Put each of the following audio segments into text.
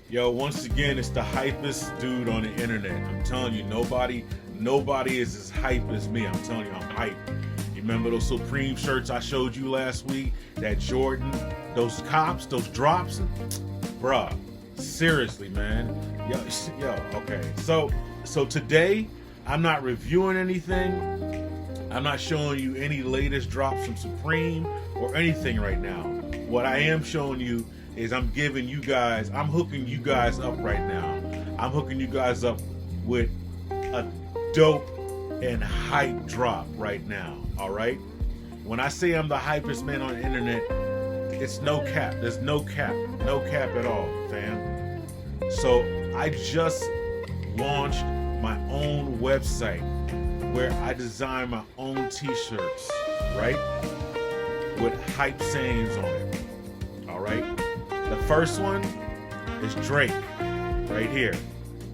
Yo, once again, it's the hypest dude on the internet. I'm telling you, nobody is as hype as me. I'm telling you, I'm hype. You remember those Supreme shirts I showed you last week? That Jordan, those cops, those drops? Bruh, seriously, man. Okay. So today, I'm not reviewing anything. I'm not showing you any latest drops from Supreme or anything right now. What I am showing you is I'm hooking you guys up right now. I'm hooking you guys up with a dope and hype drop right now, all right? When I say I'm the hypest man on the internet, it's no cap. There's no cap at all, fam. So I just launched my own website where I design my own t-shirts, right? With hype sayings on it, all right? The first one is Drake, right here.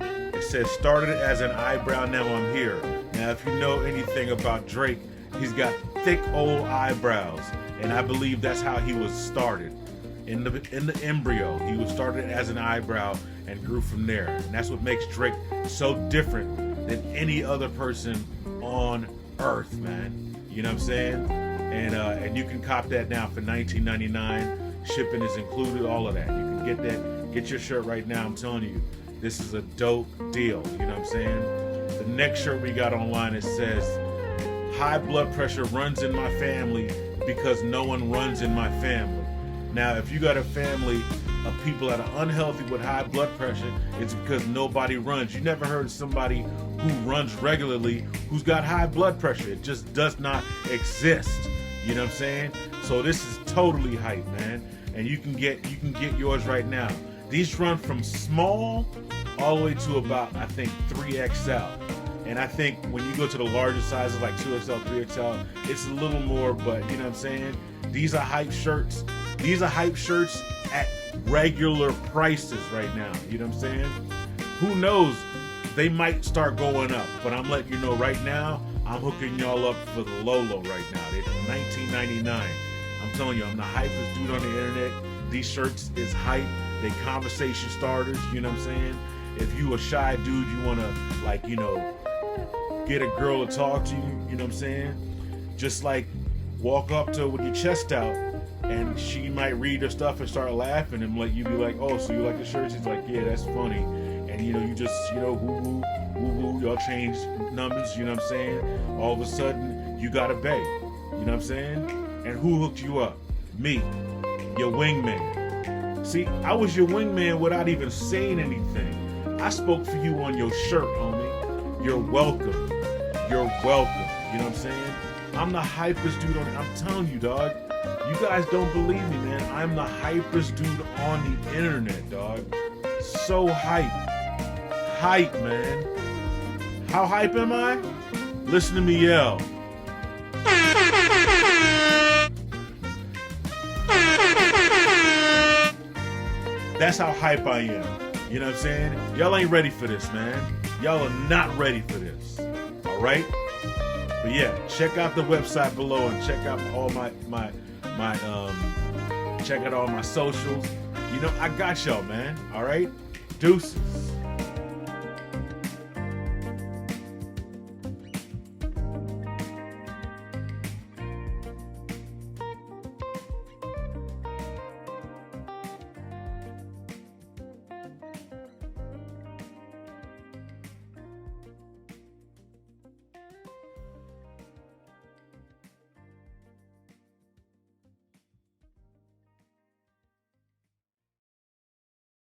It says, started as an eyebrow, now I'm here. Now, if you know anything about Drake, he's got thick old eyebrows, and I believe that's how he was started. In the embryo, he was started as an eyebrow and grew from there. And that's what makes Drake so different than any other person on Earth, man. You know what I'm saying? And you can cop that now for $19.99. Shipping is included, all of that. You can get your shirt right now. I'm telling you, this is a dope deal. You know what I'm saying? The next shirt we got online, it says, high blood pressure runs in my family because no one runs in my family. Now, if you got a family of people that are unhealthy with high blood pressure, it's because nobody runs. You never heard of somebody who runs regularly who's got high blood pressure. It just does not exist. You know what I'm saying? So this is totally hype, man. And you can get yours right now. These run from small all the way to about, I think, 3XL. And I think when you go to the larger sizes like 2XL, 3XL, it's a little more, but you know what I'm saying? These are hype shirts. These are hype shirts at regular prices right now. You know what I'm saying? Who knows? They might start going up, but I'm letting you know right now, I'm hooking y'all up for the low right now. It's $19.99. I'm telling you, I'm the hypest dude on the internet. These shirts is hype. They conversation starters, you know what I'm saying? If you a shy dude, you wanna get a girl to talk to you, you know what I'm saying? Just like walk up to her with your chest out and she might read her stuff and start laughing and like you be like, oh, so you like the shirt? She's like, yeah, that's funny. And you just, woo woo, y'all change numbers, you know what I'm saying? All of a sudden, you got a bae, you know what I'm saying? And who hooked you up? Me, your wingman. See, I was your wingman without even saying anything. I spoke for you on your shirt, homie. You're welcome. You're welcome. You know what I'm saying? I'm the hypest dude on it. I'm telling you, dog. You guys don't believe me, man. I'm the hypest dude on the internet, dog. So hype. Hype, man. How hype am I? Listen to me yell. That's how hype I am. You know what I'm saying? Y'all ain't ready for this, man. Y'all are not ready for this. All right? But yeah, check out the website below and check out all check out all my socials. I got y'all, man. All right? Deuces.